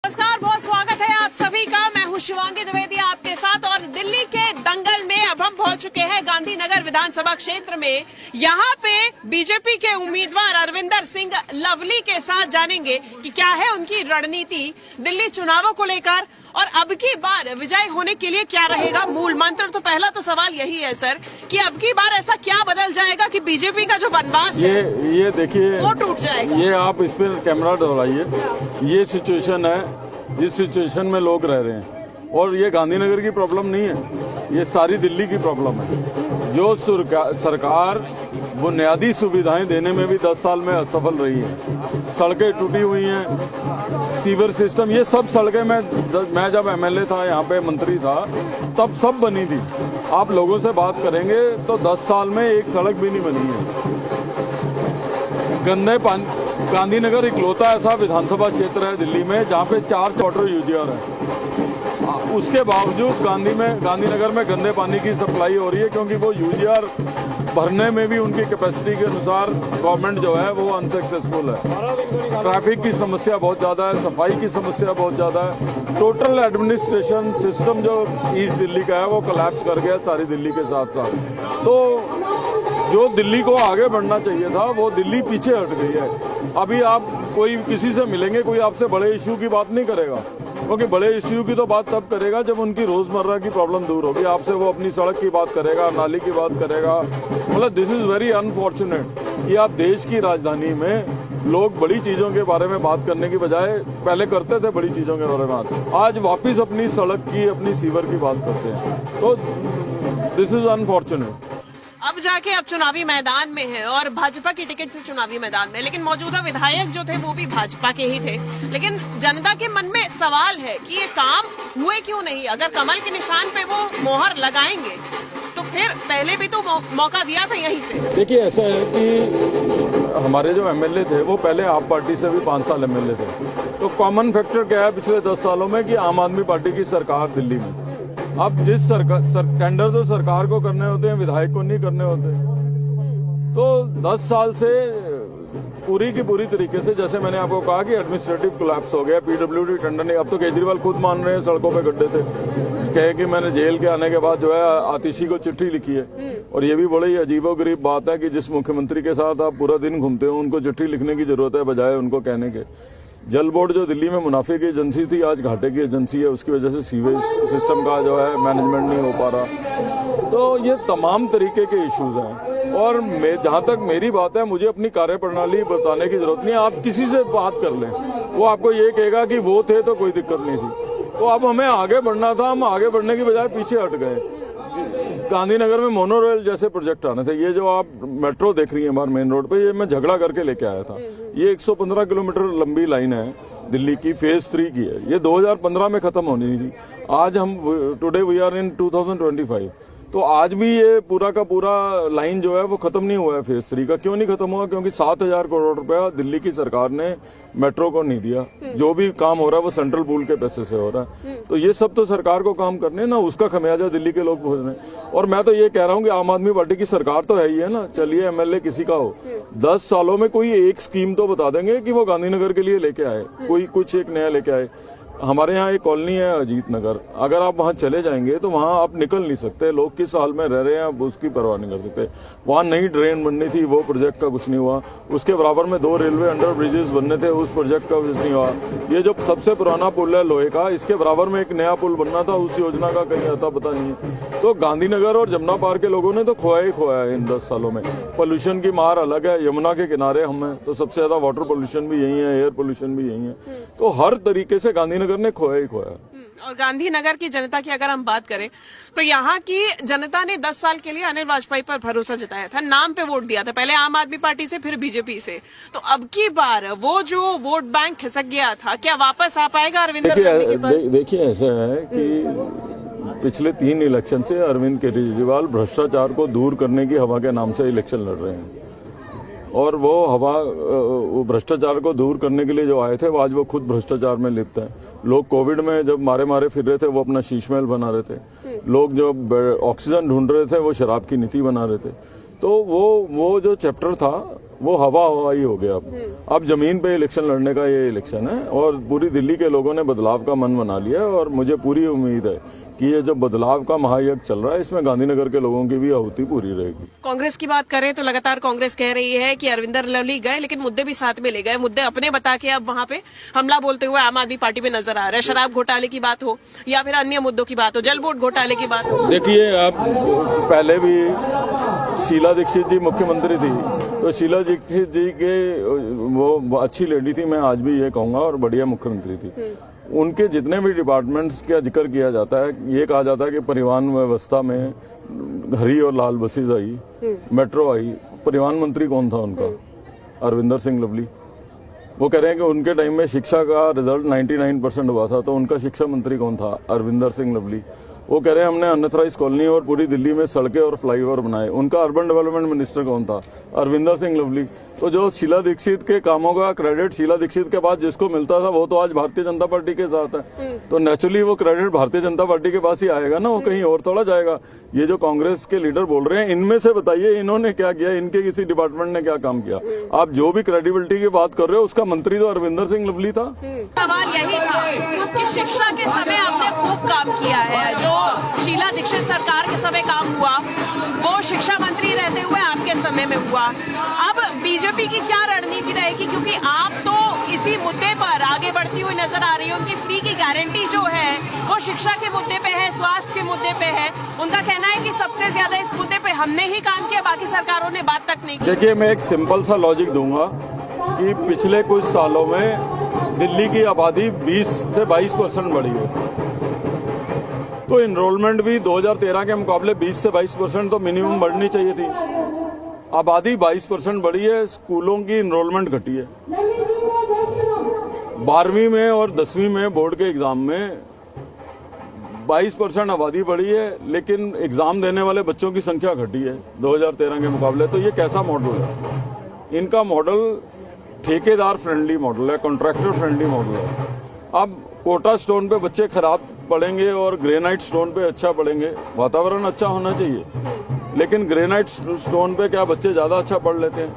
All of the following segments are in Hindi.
नमस्कार, बहुत स्वागत है आप सभी का। मैं हूं शिवांगी द्विवेदी आपके साथ। और दिल्ली के दंगल में अब हम पहुंच चुके हैं गांधीनगर विधानसभा क्षेत्र में। यहां पे बीजेपी के उम्मीदवार अरविंदर सिंह लवली के साथ जानेंगे कि क्या है उनकी रणनीति दिल्ली चुनावों को लेकर और अब की बार विजय होने के लिए क्या रहेगा मूल मंत्र। तो पहला तो सवाल यही है सर कि अब की बार ऐसा क्या बदल जाएगा कि बीजेपी का जो वनवास है ये देखिए वो टूट जाएगा। ये आप इस पर कैमरा दोहराइए। ये सिचुएशन है जिस सिचुएशन में लोग रह रहे हैं, और ये गांधीनगर की प्रॉब्लम नहीं है, ये सारी दिल्ली की प्रॉब्लम है। जो सरकार बुनियादी सुविधाएं देने में भी 10 साल में असफल रही है। सड़कें टूटी हुई हैं, सीवर सिस्टम, ये सब सड़कें मैं जब एमएलए था, यहाँ पे मंत्री था, तब सब बनी थी। आप लोगों से बात करेंगे तो 10 साल में एक सड़क भी नहीं बनी है। गंदे पानी, गांधीनगर इकलौता ऐसा विधानसभा क्षेत्र है दिल्ली में जहाँ पे 4 वाटर यूजीआर है। उसके बावजूद गांधीनगर में गंदे पानी की सप्लाई हो रही है, क्योंकि वो यूजीआर भरने में भी उनकी कैपेसिटी के अनुसार गवर्नमेंट जो है वो अनसक्सेसफुल है। ट्रैफिक की समस्या बहुत ज्यादा है, सफाई की समस्या बहुत ज्यादा है। टोटल एडमिनिस्ट्रेशन सिस्टम जो ईस्ट दिल्ली का है वो कोलैप्स कर गया सारी दिल्ली के साथ साथ। तो जो दिल्ली को आगे बढ़ना चाहिए था वो दिल्ली पीछे हट गई है। अभी आप कोई किसी से मिलेंगे, कोई आपसे बड़े इश्यू की बात नहीं करेगा, क्योंकि बड़े इश्यू की तो बात तब करेगा जब उनकी रोजमर्रा की प्रॉब्लम दूर होगी। आपसे वो अपनी सड़क की बात करेगा, नाली की बात करेगा। मतलब दिस इज वेरी अनफॉर्चुनेट कि आप देश की राजधानी में लोग बड़ी चीजों के बारे में बात करने की बजाय पहले करते थे बड़ी चीजों के बारे में बात, आज वापिस अपनी सड़क की, अपनी सीवर की बात करते हैं। तो दिस इज अनफॉर्चुनेट। अब जाके अब चुनावी मैदान में है और भाजपा की टिकट से चुनावी मैदान में, लेकिन मौजूदा विधायक जो थे वो भी भाजपा के ही थे। लेकिन जनता के मन में सवाल है कि ये काम हुए क्यों नहीं। अगर कमल के निशान पे वो मोहर लगाएंगे तो फिर पहले भी तो मौका दिया था यहीं से। देखिए, ऐसा है कि हमारे जो एमएलए थे वो पहले आप पार्टी से भी 5 साल एमएलए थे। तो कॉमन फैक्टर क्या है पिछले 10 सालों में कि आम आदमी पार्टी की सरकार दिल्ली में। अब जिस टेंडर तो सरकार को करने होते हैं, विधायक को नहीं करने होते। तो 10 साल से पूरी की पूरी तरीके से, जैसे मैंने आपको कहा कि एडमिनिस्ट्रेटिव कोलैप्स हो गया, पीडब्ल्यूडी टेंडर नहीं। अब तो केजरीवाल खुद मान रहे हैं सड़कों पे गड्ढे थे, कहे कि मैंने जेल के आने के बाद जो है आतिशी को चिट्ठी लिखी है। और ये भी बड़ी अजीबोगरीब बात है कि जिस मुख्यमंत्री के साथ आप पूरा दिन घूमते हो उनको चिट्ठी लिखने की जरूरत है बजाय उनको कहने के। जल बोर्ड जो दिल्ली में मुनाफे की एजेंसी थी आज घाटे की एजेंसी है, उसकी वजह से सीवेज सिस्टम का जो है मैनेजमेंट नहीं हो पा रहा। तो ये तमाम तरीके के इश्यूज हैं। और जहां तक मेरी बात है, मुझे अपनी कार्यप्रणाली बताने की जरूरत नहीं है। आप किसी से बात कर लें, वो आपको ये कहेगा कि वो थे तो कोई दिक्कत नहीं थी। तो अब हमें आगे बढ़ना था, हम आगे बढ़ने की बजाय पीछे हट गए। गांधीनगर में मोनो रेल जैसे प्रोजेक्ट आने थे। ये जो आप मेट्रो देख रही हैं बाहर मेन रोड पे, ये मैं झगड़ा करके लेके आया था। ये 115 किलोमीटर लंबी लाइन है दिल्ली की, फेज 3 की है। ये 2015 में खत्म होनी थी। आज हम टुडे वी आर इन 2025। तो आज भी ये पूरा का पूरा लाइन जो है वो खत्म नहीं हुआ है फेज 3 का। क्यों नहीं खत्म हुआ? क्योंकि 7,000 करोड़ रुपया दिल्ली की सरकार ने मेट्रो को नहीं दिया। जो भी काम हो रहा है वो सेंट्रल पूल के पैसे से हो रहा है। तो ये सब तो सरकार को काम करने ना, उसका खमियाजा दिल्ली के लोग भोग रहे हैं। और मैं तो ये कह रहा हूँ कि आम आदमी पार्टी की सरकार तो है ही है ना, चलिए एमएलए किसी का हो, 10 सालों में कोई एक स्कीम तो बता देंगे कि वो गांधीनगर के लिए लेके आए, कोई कुछ एक नया लेके आए। हमारे यहाँ एक कॉलोनी है अजीत नगर, अगर आप वहाँ चले जाएंगे तो वहाँ आप निकल नहीं सकते। लोग किस हाल में रह रहे हैं आप उसकी परवाह नहीं कर सकते। वहाँ नई ड्रेन बननी थी, वो प्रोजेक्ट का कुछ नहीं हुआ। उसके बराबर में 2 रेलवे अंडर ब्रिजेस बनने थे, उस प्रोजेक्ट का कुछ नहीं हुआ। ये जो सबसे पुराना पुल है लोहे का, इसके बराबर में एक नया पुल बनना था, उस योजना का कहीं अता पता नहीं है। तो गांधीनगर और जमुना पार के लोगों ने तो खोया ही खोया है इन 10 सालों में। पोल्यूशन की मार अलग है, यमुना के किनारे हम हैं तो सबसे ज्यादा वाटर पोल्यूशन भी यही है, एयर पोल्यूशन भी यही है। तो हर तरीके से गांधीनगर ने खोया ही खोया। और गांधीनगर की जनता की अगर हम बात करें तो यहाँ की जनता ने 10 साल के लिए अनिल वाजपेयी पर भरोसा जताया था, नाम पे वोट दिया था, पहले आम आदमी पार्टी से फिर बीजेपी से। तो अब की बार वो जो वोट बैंक खिसक गया था, क्या वापस आ पाएगा अरविंदर? देखिए, ऐसा है कि पिछले 3 इलेक्शन से अरविंद केजरीवाल भ्रष्टाचार को दूर करने की हवा के नाम से इलेक्शन लड़ रहे हैं। और वो भ्रष्टाचार को दूर करने के लिए जो आए थे वो आज वो खुद भ्रष्टाचार में लिप्त हैं। लोग कोविड में जब मारे फिर रहे थे वो अपना शीश महल बना रहे थे। लोग जो ऑक्सीजन ढूंढ रहे थे वो शराब की नीति बना रहे थे। तो वो जो चैप्टर था वो हवा हवाई हो गया। अब जमीन पे इलेक्शन लड़ने का ये इलेक्शन है और पूरी दिल्ली के लोगों ने बदलाव का मन बना लिया और मुझे पूरी उम्मीद है कि ये जो बदलाव का महायज्ञ चल रहा है इसमें गांधीनगर के लोगों की भी आहुति पूरी रहेगी। कांग्रेस की बात करें तो लगातार कांग्रेस कह रही है कि अरविंदर लवली गए लेकिन मुद्दे भी साथ में ले गए, मुद्दे अपने बता के अब वहां पे हमला बोलते हुए आम आदमी पार्टी में नजर आ रहा है। शराब घोटाले की बात हो या फिर अन्य मुद्दों की बात हो, जल बोर्ड घोटाले की बात हो। देखिए, आप पहले भी शीला दीक्षित जी मुख्यमंत्री थी तो शीला दीक्षित जी के वो अच्छी लेडी थी, मैं आज भी ये कहूंगा, और बढ़िया मुख्यमंत्री थी। उनके जितने भी डिपार्टमेंट्स का जिक्र किया जाता है, ये कहा जाता है कि परिवहन व्यवस्था में हरी और लाल बसेज आई, मेट्रो आई। परिवहन मंत्री कौन था उनका? अरविंदर सिंह लवली। वो कह रहे हैं कि उनके टाइम में शिक्षा का रिजल्ट 99% हुआ था, तो उनका शिक्षा मंत्री कौन था? अरविंदर सिंह लवली। वो कह रहे हैं हमने अनथराइज कॉलोनी और पूरी दिल्ली में सड़कें और फ्लाईओवर बनाए, उनका अर्बन डेवलपमेंट मिनिस्टर कौन था? अरविंदर सिंह लवली। तो जो शीला दीक्षित के कामों का क्रेडिट शीला दीक्षित के बाद जिसको मिलता था वो तो आज भारतीय जनता पार्टी के साथ है, तो नेचुरली वो क्रेडिट भारतीय जनता पार्टी के पास ही आएगा ना, वो कहीं और थोड़ा जाएगा। ये जो कांग्रेस के लीडर बोल रहे हैं, इनमें से बताइए इन्होंने क्या किया, इनके किसी डिपार्टमेंट ने क्या काम किया? आप जो भी क्रेडिबिलिटी की बात कर रहे हो उसका मंत्री तो अरविंदर सिंह लवली था। सवाल यही था कि शिक्षा के समय आपने खूब काम किया है, जो शीला दीक्षित सरकार के समय काम हुआ वो शिक्षा मंत्री रहते हुए आपके समय में हुआ। अब बीजेपी की क्या रणनीति रहेगी, क्योंकि आप तो इसी मुद्दे पर आगे बढ़ती हुई नजर आ रही है। उनकी फ्री की गारंटी जो है वो शिक्षा के मुद्दे पे है, स्वास्थ्य के मुद्दे पे है। उनका कहना है कि सबसे ज्यादा इस मुद्दे पे हमने ही काम किया, बाकी सरकारों ने बात तक नहीं की। देखिए, मैं एक सिंपल सा लॉजिक दूंगा कि पिछले कुछ सालों में दिल्ली की आबादी 20 से 22% बढ़ी है, तो इनरोलमेंट भी 2013 के मुकाबले 20 से 22% तो मिनिमम बढ़नी चाहिए थी। आबादी 22% बढ़ी है, स्कूलों की इनरोलमेंट घटी है। 12वीं में और 10वीं में बोर्ड के एग्जाम में 22% आबादी बढ़ी है, लेकिन एग्जाम देने वाले बच्चों की संख्या घटी है 2013 के मुकाबले। तो ये कैसा मॉडल है? इनका मॉडल ठेकेदार फ्रेंडली मॉडल है, कॉन्ट्रैक्टर फ्रेंडली मॉडल है। अब कोटा स्टोन पे बच्चे खराब पढ़ेंगे और ग्रेनाइट स्टोन पे अच्छा पढ़ेंगे, वातावरण अच्छा होना चाहिए, लेकिन ग्रेनाइट स्टोन पे क्या बच्चे ज्यादा अच्छा पढ़ लेते हैं?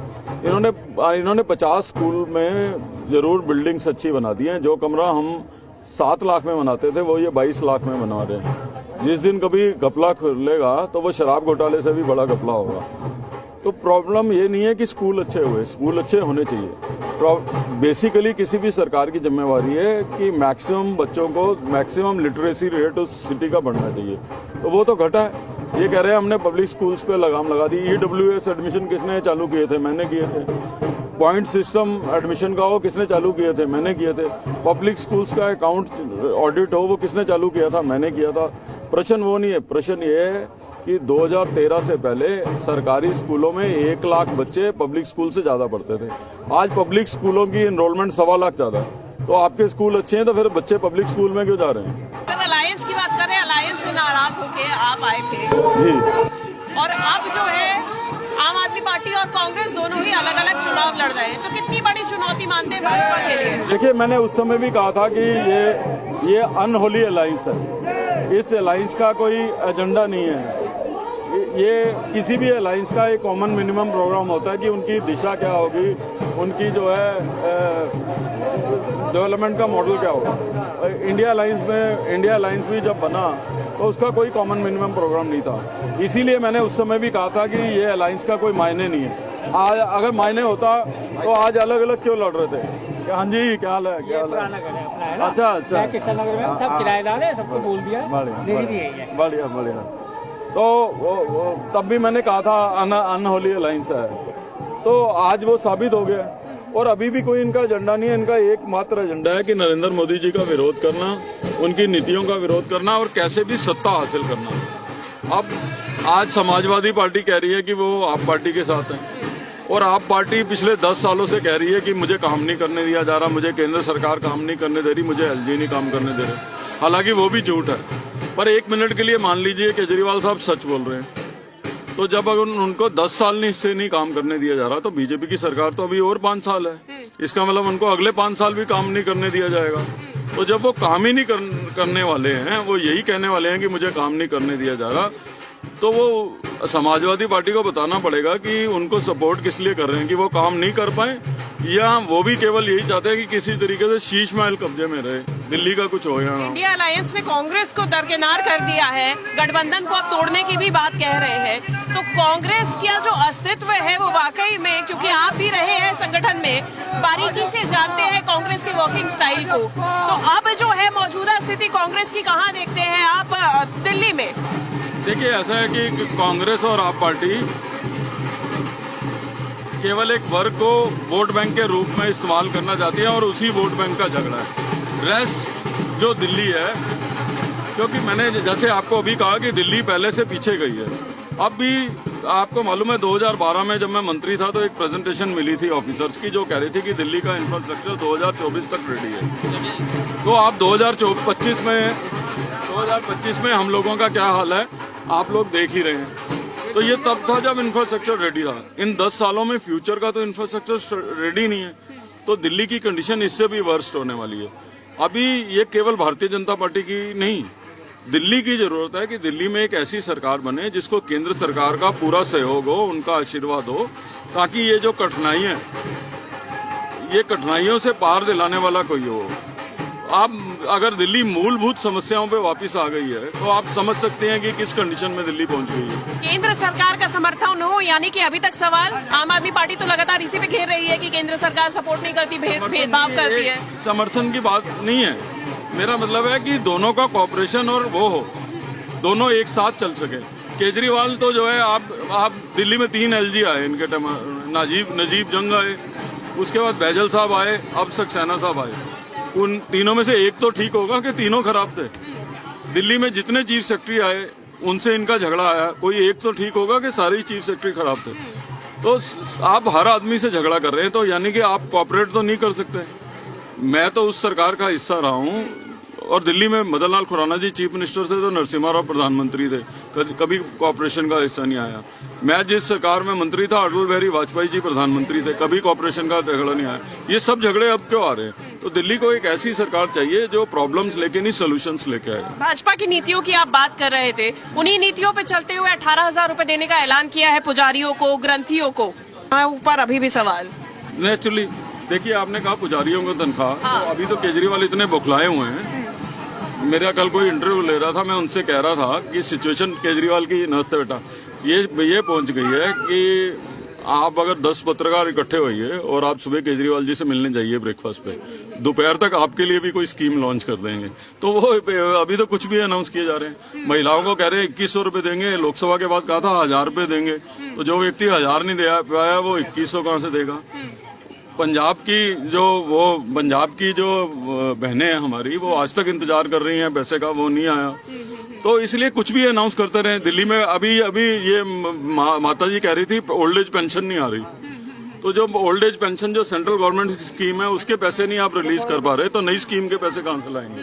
इन्होंने 50 स्कूल में जरूर बिल्डिंग्स अच्छी बना दी हैं। जो कमरा हम 7 लाख में बनाते थे वो ये 22 लाख में बना रहे हैं। जिस दिन कभी घपला खुलेगा तो वो शराब घोटाले से भी बड़ा घपला होगा। तो प्रॉब्लम ये नहीं है कि स्कूल अच्छे हुए, स्कूल अच्छे होने चाहिए। बेसिकली किसी भी सरकार की जिम्मेवारी है कि मैक्सिमम बच्चों को मैक्सिमम लिटरेसी रेट उस सिटी का बढ़ना चाहिए, तो वो तो घटा है। ये कह रहे हैं हमने पब्लिक स्कूल्स पे लगाम लगा दी। EWS एडमिशन किसने चालू किए थे? मैंने किए थे। पॉइंट सिस्टम एडमिशन का हो किसने चालू किए थे? मैंने किए थे। पब्लिक स्कूल्स का अकाउंट ऑडिट हो वो किसने चालू किया था? मैंने किया था। प्रश्न वो नहीं है, प्रश्न ये है कि 2013 से पहले सरकारी स्कूलों में 1 लाख बच्चे पब्लिक स्कूल से ज्यादा पढ़ते थे। आज पब्लिक स्कूलों की एनरोलमेंट 1.25 लाख ज्यादा है। तो आपके स्कूल अच्छे हैं तो फिर बच्चे पब्लिक स्कूल में क्यों जा रहे हैं? अगर अलायंस की बात करें, अलायंस से नाराज होके आप आए थे जी, और अब जो है आम आदमी पार्टी और कांग्रेस दोनों ही अलग अलग चुनाव लड़ रहे हैं, तो कितनी बड़ी चुनौती मानते हैं भाजपा के लिए? देखिए, मैंने उस समय भी कहा था कि ये अनहोली अलायंस है। इस अलायंस का कोई एजेंडा नहीं है। ये किसी भी अलायंस का एक कॉमन मिनिमम प्रोग्राम होता है कि उनकी दिशा क्या होगी, उनकी जो है डेवलपमेंट का मॉडल क्या होगा। इंडिया अलायंस भी जब बना तो उसका कोई कॉमन मिनिमम प्रोग्राम नहीं था। इसीलिए मैंने उस समय भी कहा था कि ये अलायंस का कोई मायने नहीं है। आज अगर मायने होता तो आज अलग अलग क्यों लड़ रहे थे? हाँ जी, क्या हाल है? क्या हाल है? अच्छा, किशन नगर में सब किराएदार है, सबको बोल दिया। बढ़िया। तो वो तब भी मैंने कहा था अनहोली अलायंस है, तो आज वो साबित हो गया। और अभी भी कोई इनका एजेंडा नहीं है। इनका एकमात्र एजेंडा है कि नरेंद्र मोदी जी का विरोध करना, उनकी नीतियों का विरोध करना और कैसे भी सत्ता हासिल करना। अब आज समाजवादी पार्टी कह रही है कि वो आप पार्टी के साथ है, और आप पार्टी पिछले 10 सालों से कह रही है कि मुझे काम नहीं करने दिया जा रहा, मुझे केंद्र सरकार काम नहीं करने दे रही, मुझे LG नहीं काम करने दे रहे। हालांकि वो भी झूठ है, पर 1 मिनट के लिए मान लीजिए केजरीवाल साहब सच बोल रहे हैं। तो जब अगर उनको 10 साल से नहीं काम करने दिया जा रहा, तो बीजेपी की सरकार तो अभी और 5 साल है। इसका मतलब उनको अगले 5 साल भी काम नहीं करने दिया जाएगा। तो जब वो काम ही नहीं करने वाले हैं, वो यही कहने वाले हैं कि मुझे काम नहीं करने दिया जा रहा, तो वो समाजवादी पार्टी को बताना पड़ेगा कि उनको सपोर्ट किस लिए कर रहे हैं, कि वो काम नहीं कर पाए या वो भी केवल यही चाहते हैं कि किसी तरीके से शीश महल कब्जे में रहे, दिल्ली का कुछ हो या ना। इंडिया अलायंस ने कांग्रेस को दरकिनार कर दिया है, गठबंधन को अब तोड़ने की भी बात कह रहे हैं, तो कांग्रेस का जो अस्तित्व है वो वाकई में, क्योंकि आप भी रहे हैं संगठन में, बारीकी से जानते हैं कांग्रेस के वर्किंग स्टाइल को, तो अब जो है मौजूदा स्थिति कांग्रेस की कहाँ देखते हैं आप दिल्ली में? देखिए, ऐसा है कि कांग्रेस और आप पार्टी केवल एक वर्ग को वोट बैंक के रूप में इस्तेमाल करना चाहती है और उसी वोट बैंक का झगड़ा है। रेस्ट जो दिल्ली है, क्योंकि मैंने जैसे आपको अभी कहा कि दिल्ली पहले से पीछे गई है। अब भी आपको मालूम है 2012 में जब मैं मंत्री था तो एक प्रेजेंटेशन मिली थी ऑफिसर्स की जो कह रही थी कि दिल्ली का इंफ्रास्ट्रक्चर 2024 तक रेडी है। तो आप 2025 में हम लोगों का क्या हाल है आप लोग देख ही रहे हैं। तो ये तब था जब इंफ्रास्ट्रक्चर रेडी था। इन 10 सालों में फ्यूचर का तो इंफ्रास्ट्रक्चर रेडी नहीं है, तो दिल्ली की कंडीशन इससे भी वर्स्ट होने वाली है। अभी ये केवल भारतीय जनता पार्टी की नहीं, दिल्ली की जरूरत है कि दिल्ली में एक ऐसी सरकार बने जिसको केंद्र सरकार का पूरा सहयोग हो, उनका आशीर्वाद हो, ताकि ये जो कठिनाइयां, ये कठिनाइयों से पार दिलाने वाला कोई हो। आप अगर दिल्ली मूलभूत समस्याओं पे वापस आ गई है तो आप समझ सकते हैं कि किस कंडीशन में दिल्ली पहुंच गई है। केंद्र सरकार का समर्थन हो, यानी कि अभी तक सवाल आम आदमी पार्टी तो लगातार इसी पे घेर रही है कि केंद्र सरकार सपोर्ट नहीं करती, भेदभाव करती है। समर्थन की बात नहीं है, मेरा मतलब है कि दोनों का कॉपरेशन और वो हो, दोनों एक साथ चल सके। केजरीवाल तो जो है आप दिल्ली में 3 LG आए इनके टाइम, नजीब जंग आए, उसके बाद बैजल साहब आए, अब सक्सेना साहब आए। उन तीनों में से एक तो ठीक होगा कि तीनों खराब थे। दिल्ली में जितने चीफ सेक्रेटरी आए उनसे इनका झगड़ा आया, कोई एक तो ठीक होगा कि सारे चीफ सेक्रेटरी खराब थे। तो आप हर आदमी से झगड़ा कर रहे हैं, तो यानी कि आप कोऑपरेट तो नहीं कर सकते। मैं तो उस सरकार का हिस्सा रहा हूँ और दिल्ली में मदन लाल खुराना जी चीफ मिनिस्टर थे तो नरसिम्हा राव प्रधानमंत्री थे, कभी कॉपरेशन का हिस्सा नहीं आया। मैं जिस सरकार में मंत्री था अटल बिहारी वाजपेयी जी प्रधानमंत्री थे, कभी कॉपरेशन का झगड़ा नहीं आया। ये सब झगड़े अब क्यों आ रहे हैं? तो दिल्ली को एक ऐसी सरकार चाहिए जो प्रॉब्लम्स लेके नहीं सोल्यूशंस लेके आए। भाजपा की नीतियों की आप बात कर रहे थे, उन्हीं नीतियों पे चलते हुए 18,000 रुपए देने का ऐलान किया है पुजारियों को, ग्रंथियों को। ऊपर अभी भी सवाल नेचुरली, देखिए आपने कहा पुजारियों को तनख्वाह, तो अभी तो केजरीवाल इतने बौखलाए हुए हैं। मेरा कल कोई इंटरव्यू ले रहा था, मैं उनसे कह रहा था कि सिचुएशन केजरीवाल की नमस्ते बेटा ये पहुंच गई है कि आप अगर 10 पत्रकार इकट्ठे होइए और आप सुबह केजरीवाल जी से मिलने जाइए ब्रेकफास्ट पे, दोपहर तक आपके लिए भी कोई स्कीम लॉन्च कर देंगे। तो वो अभी तो कुछ भी अनाउंस किए जा रहे हैं। महिलाओं को कह रहे हैं 2100 रुपए देंगे, लोकसभा के बाद कहा था 1000 रुपए देंगे। तो जो व्यक्ति 1000 नहीं दे पाया वो 2100 कहाँ से देगा? पंजाब की जो बहनें हैं हमारी, वो आज तक इंतजार कर रही हैं पैसे का, वो नहीं आया। तो इसलिए कुछ भी अनाउंस करते रहे। दिल्ली में अभी ये माता जी कह रही थी ओल्ड एज पेंशन नहीं आ रही, तो जो ओल्ड एज पेंशन जो सेंट्रल गवर्नमेंट की स्कीम है उसके पैसे नहीं आप रिलीज कर पा रहे, तो नई स्कीम के पैसे कहां से लाएंगे?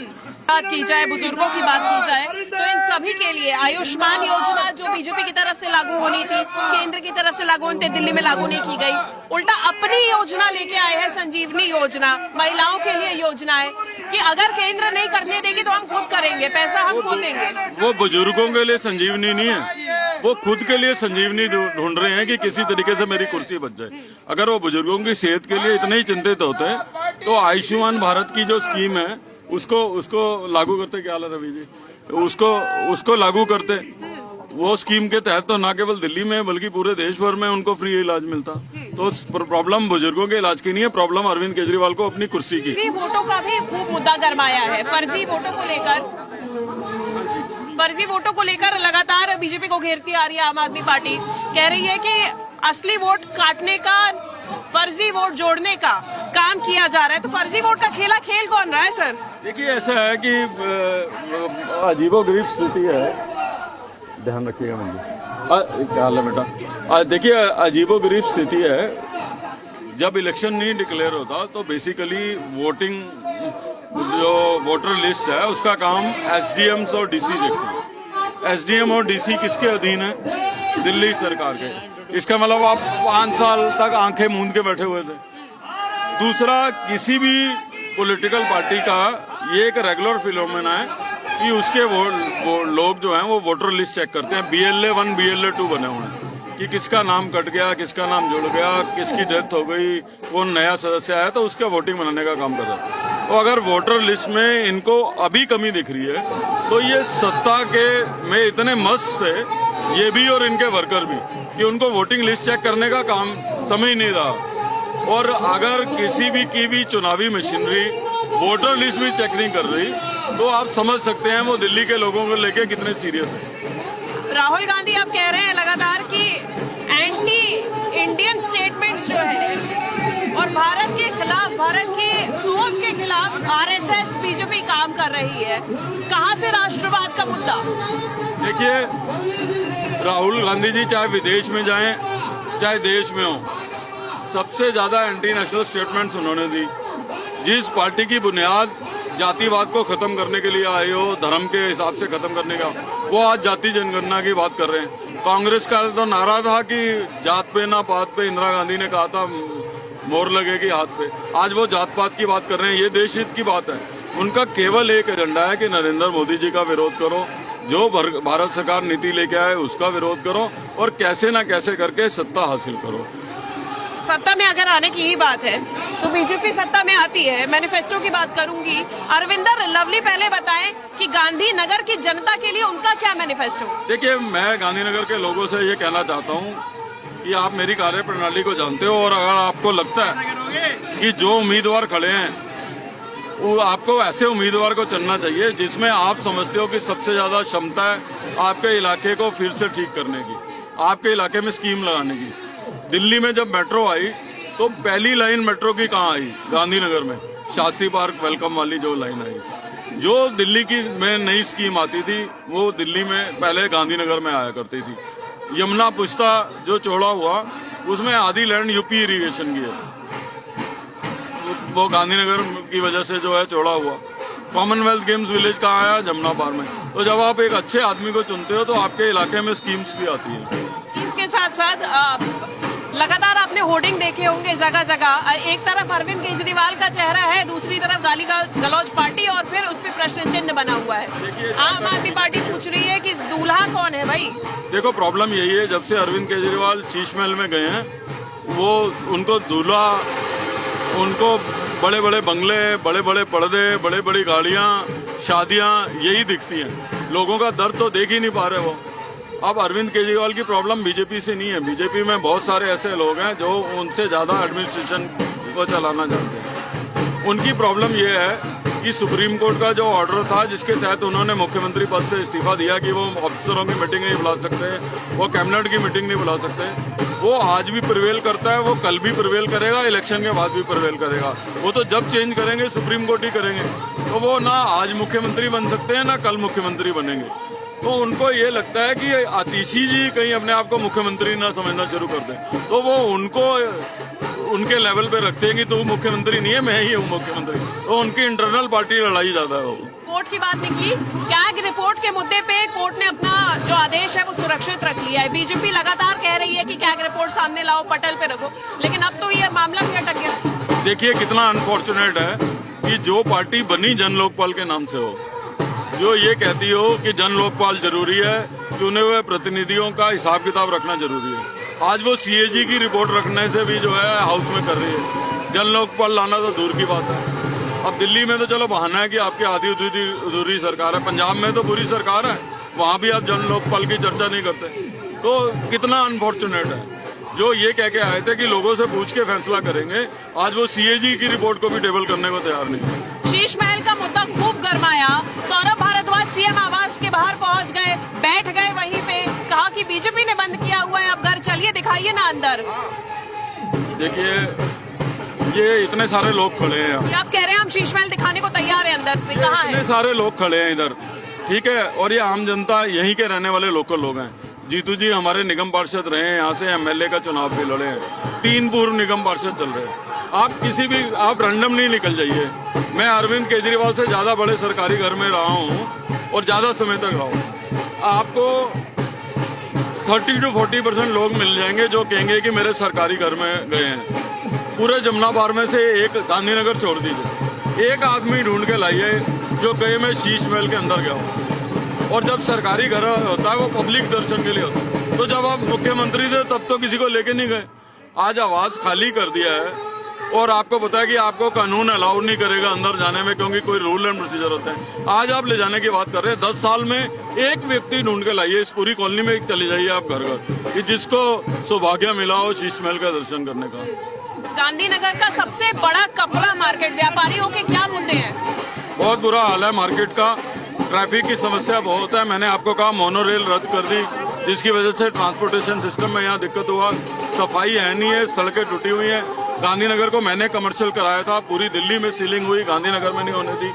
बात की जाए, बुजुर्गों की बात की जाए, तो इन सभी के लिए आयुष्मान योजना जो बीजेपी की तरफ से लागू होनी थी, केंद्र की तरफ से लागू होनी थी, दिल्ली में लागू नहीं की गई, उल्टा अपनी योजना लेके आए हैं, संजीवनी योजना, महिलाओं के लिए योजनाएं कि अगर केंद्र नहीं करने देगी तो हम खुद करेंगे, पैसा हम खुद देंगे। वो बुजुर्गों के लिए संजीवनी नहीं है, वो खुद के लिए संजीवनी ढूंढ रहे हैं कि किसी तरीके से मेरी कुर्सी बच जाए। अगर वो बुजुर्गों की सेहत के लिए इतने ही चिंतित होते हैं तो आयुष्मान भारत की जो स्कीम है उसको लागू करते। क्या हाल है रवि जी? उसको लागू करते। वो स्कीम के तहत तो ना केवल दिल्ली में बल्कि पूरे देश भर में उनको फ्री इलाज मिलता। तो प्रॉब्लम बुजुर्गों के इलाज की नहीं है, प्रॉब्लम अरविंद केजरीवाल को अपनी कुर्सी की। फर्जी वोटों का भी खूब मुद्दा गरमाया है। फर्जी वोटों को लेकर लगातार बीजेपी को घेरती आ रही है आम आदमी पार्टी। कह रही है कि असली वोट काटने का, फर्जी वोट जोड़ने का काम किया जा रहा है। तो फर्जी वोट का खेल कौन रहा है सर? देखिए ऐसा है कि अजीबोगरीब स्थिति है, ध्यान रखिएगा मुझे। क्या हाल है बेटा? देखिए अजीबोगरीब स्थिति है। जब इलेक्शन नहीं डिक्लेयर होता तो बेसिकली वोटिंग जो वोटर लिस्ट है उसका काम SDMs और DC देखते हैं। SDM और DC किसके अधीन है? दिल्ली सरकार के। इसका मतलब आप 5 साल तक आंखें मूंद के बैठे हुए थे। दूसरा, किसी भी पॉलिटिकल पार्टी का ये एक रेगुलर फिनोमेना है कि उसके वो लोग जो हैं वो वोटर लिस्ट चेक करते हैं। BLA 1 BLA 2 बने हुए हैं कि किसका नाम कट गया, किसका नाम जुड़ गया, किसकी डेथ हो गई, कौन नया सदस्य आया, तो उसका वोटिंग बनाने का काम कर रहा है। तो अगर वोटर लिस्ट में इनको अभी कमी दिख रही है तो ये सत्ता के में इतने मस्त थे, ये भी और इनके वर्कर भी, कि उनको वोटिंग लिस्ट चेक करने का काम समय ही नहीं रहा। और अगर किसी भी की भी चुनावी मशीनरी वोटर लिस्ट भी चेक नहीं कर रही तो आप समझ सकते हैं वो दिल्ली के लोगों को लेके कितने सीरियस है। राहुल गांधी आप कह रहे हैं लगातार कि एंटी इंडियन स्टेटमेंट्स जो है और भारत के खिलाफ, भारत की सोच के खिलाफ RSS बीजेपी काम कर रही है। कहां से राष्ट्रवाद का मुद्दा? देखिए, राहुल गांधी जी चाहे विदेश में जाएं चाहे देश में हो, सबसे ज्यादा एंटी नेशनल स्टेटमेंट्स उन्होंने दी। जिस पार्टी की बुनियाद जातिवाद को खत्म करने के लिए आए हो, धर्म के हिसाब से खत्म करने का, वो आज जाति जनगणना की बात कर रहे हैं। कांग्रेस का तो नारा था कि जात पे ना पात पे, इंदिरा गांधी ने कहा था मोहर लगेगी हाथ पे। आज वो जात पात की बात कर रहे हैं। ये देश हित की बात है। उनका केवल एक एजेंडा है कि नरेंद्र मोदी जी का विरोध करो, जो भारत सरकार नीति लेके आए उसका विरोध करो और कैसे ना कैसे करके सत्ता हासिल करो। सत्ता में अगर आने की ही बात है तो बीजेपी सत्ता में आती है। मैनिफेस्टो की बात करूंगी। अरविंदर लवली पहले बताएं कि गांधीनगर की जनता के लिए उनका क्या मैनिफेस्टो? देखिए, मैं गांधीनगर के लोगों से ये कहना चाहता हूँ कि आप मेरी कार्य प्रणाली को जानते हो और अगर आपको लगता है कि जो उम्मीदवार खड़े हैं वो आपको ऐसे उम्मीदवार को चुनना चाहिए जिसमें आप समझते हो कि सबसे ज्यादा क्षमता है आपके इलाके को फिर से ठीक करने की, आपके इलाके में स्कीम लगाने की। दिल्ली में जब मेट्रो आई तो पहली लाइन मेट्रो की कहाँ आई? गांधीनगर में, शास्त्री पार्क वेलकम वाली जो लाइन आई। जो दिल्ली की में नई स्कीम आती थी वो दिल्ली में पहले गांधीनगर में आया करती थी। यमुना पुश्ता जो चौड़ा हुआ उसमें आधी लैंड यूपी इरिगेशन की है, वो गांधीनगर की वजह से जो है चौड़ा हुआ। कॉमनवेल्थ गेम्स विलेज कहाँ आया? जमुना पार में। तो जब आप एक अच्छे आदमी को चुनते हो तो आपके इलाके में स्कीम्स भी आती है। इसके साथ साथ लगातार आपने होर्डिंग देखे होंगे जगह जगह। एक तरफ अरविंद केजरीवाल का चेहरा है, दूसरी तरफ गाली गलौज पार्टी और फिर उस पर प्रश्न चिन्ह बना हुआ है। आम आदमी पार्टी पूछ रही है कि दूल्हा कौन है भाई? देखो, प्रॉब्लम यही है, जब से अरविंद केजरीवाल शीश महल में गए हैं वो उनको दूल्हा, उनको बड़े बड़े बंगले, बड़े बड़े पर्दे, बड़े बड़ी गाड़ियां, शादियां यही दिखती हैं। लोगों का दर्द तो देख ही नहीं पा रहे वो। अब अरविंद केजरीवाल की प्रॉब्लम बीजेपी से नहीं है। बीजेपी में बहुत सारे ऐसे लोग हैं जो उनसे ज्यादा एडमिनिस्ट्रेशन को चलाना जानते हैं। उनकी प्रॉब्लम ये है कि सुप्रीम कोर्ट का जो ऑर्डर था जिसके तहत उन्होंने मुख्यमंत्री पद से इस्तीफा दिया कि वो ऑफिसरों की मीटिंग नहीं बुला सकते, वो कैबिनेट की मीटिंग नहीं बुला सकते, वो आज भी प्रिवेल करता है, वो कल भी प्रिवेल करेगा, इलेक्शन के बाद भी प्रिवेल करेगा। वो तो जब चेंज करेंगे सुप्रीम कोर्ट ही करेंगे। तो वो ना आज मुख्यमंत्री बन सकते हैं ना कल मुख्यमंत्री बनेंगे। तो उनको ये लगता है कि आतिशी जी कहीं अपने आप को मुख्यमंत्री ना समझना शुरू कर दें, तो वो उनको उनके लेवल पे रखते हैं कि तू मुख्यमंत्री नहीं है, मैं ही हूँ मुख्यमंत्री। तो उनकी इंटरनल पार्टी लड़ाई ज्यादा है। वो कोर्ट की बात निकली, कैग रिपोर्ट के मुद्दे पे कोर्ट ने अपना जो आदेश है वो सुरक्षित रख लिया है। बीजेपी लगातार कह रही है कि कैग रिपोर्ट सामने लाओ, पटल पे रखो, लेकिन अब तो ये मामला भी अटक गया। देखिए, कितना अनफॉर्चुनेट है कि जो पार्टी बनी जन लोकपाल के नाम से हो, जो ये कहती हो कि जन लोकपाल जरूरी है, चुने हुए प्रतिनिधियों का हिसाब किताब रखना जरूरी है, आज वो CAG की रिपोर्ट रखने से भी जो है हाउस में कर रही है। जन लोकपाल लाना तो दूर की बात है। अब दिल्ली में तो चलो बहाना है कि आपकी आधी अधूरी सरकार है, पंजाब में तो पूरी सरकार है, वहां भी आप जन लोकपाल की चर्चा नहीं करते। तो कितना अनफॉर्चुनेट है। जो ये कह के आए थे कि लोगों से पूछ के फैसला करेंगे, आज वो CAG की रिपोर्ट को भी टेबल करने को तैयार नहीं। शीश महल का मुद्दा खूब गर्माया। सौरभ भारद्वाज CM आवास के बाहर पहुंच गए, बैठ गए वहीं पे, कहा कि बीजेपी ने बंद किया हुआ है, अब घर चलिए दिखाइए ना अंदर। देखिए, ये इतने सारे लोग खड़े हैं। आप कह रहे हैं हम शीश महल दिखाने को तैयार है, अंदर से कहाँ है? इतने सारे लोग खड़े हैं इधर, ठीक है, और ये आम जनता यहीं के रहने वाले लोकल लोग हैं। जीतू जी हमारे निगम पार्षद रहे हैं, यहाँ से MLA का चुनाव भी लड़े हैं, 3 पूर्व निगम पार्षद चल रहे हैं। आप रैंडम नहीं निकल जाइए। मैं अरविंद केजरीवाल से ज्यादा बड़े सरकारी घर में रहा हूँ और ज्यादा समय तक रहा हूँ। आपको 30 to 40% लोग मिल जाएंगे जो कहेंगे कि मेरे सरकारी घर में गए हैं। पूरे जमुना पार में से एक गांधीनगर छोड़ दीजिए, एक आदमी ढूंढ के लाइए जो कहीं मैं शीश महल के अंदर गया हूँ। और जब सरकारी घर होता है वो पब्लिक दर्शन के लिए होता है। तो जब आप मुख्यमंत्री थे तब तो किसी को लेके नहीं गए। आज आवाज खाली कर दिया है और आपको पता है कि आपको कानून अलाउ नहीं करेगा अंदर जाने में, क्योंकि कोई रूल एंड प्रोसीजर होता है। आज आप ले जाने की बात कर रहे हैं। 10 साल में एक व्यक्ति ढूंढ के लाइए, इस पूरी कॉलोनी में चले जाइए आप घर घर, कि जिसको सौभाग्य मिला हो शीश महल का दर्शन करने का। गांधीनगर का सबसे बड़ा कपड़ा मार्केट, व्यापारियों के क्या मुद्दे हैं? बहुत बुरा हाल है मार्केट का, ट्रैफिक की समस्या बहुत है। मैंने आपको कहा मोनो रेल रद्द कर दी, जिसकी वजह से ट्रांसपोर्टेशन सिस्टम में यहाँ दिक्कत हुआ। सफाई है नहीं है, सड़कें टूटी हुई हैं। गांधीनगर को मैंने कमर्शियल कराया था, पूरी दिल्ली में सीलिंग हुई, गांधीनगर में नहीं होने दी।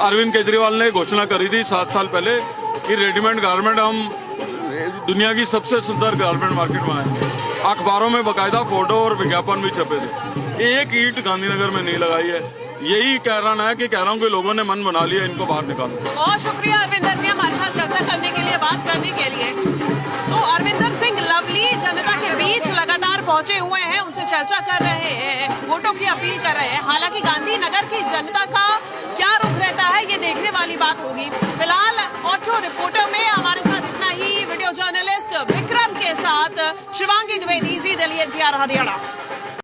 अरविंद केजरीवाल ने घोषणा करी थी 7 साल पहले कि रेडीमेड गारमेंट, हम दुनिया की सबसे सुंदर गारमेंट मार्केट में है। अखबारों में बाकायदा फोटो और विज्ञापन भी छपे थे। एक ईंट गांधीनगर में नहीं लगाई है। यही कहना है कि कह रहा हूँ कि लोगों ने मन बना लिया, इनको बाहर निकालो। बहुत शुक्रिया अरविंदर जी हमारे साथ चर्चा करने के लिए, बात करने के लिए। तो अरविंदर सिंह लवली जनता के बीच लगातार पहुंचे हुए हैं, उनसे चर्चा कर रहे हैं, वोटों की अपील कर रहे हैं। हालांकि गांधीनगर की जनता का क्या रुख रहता है ये देखने वाली बात होगी। फिलहाल ऑटो रिपोर्टर में हमारे साथ इतना ही। वीडियो जर्नलिस्ट विक्रम के साथ शिवांगी द्विवेदी, जी दिल्ली NCR हरियाणा।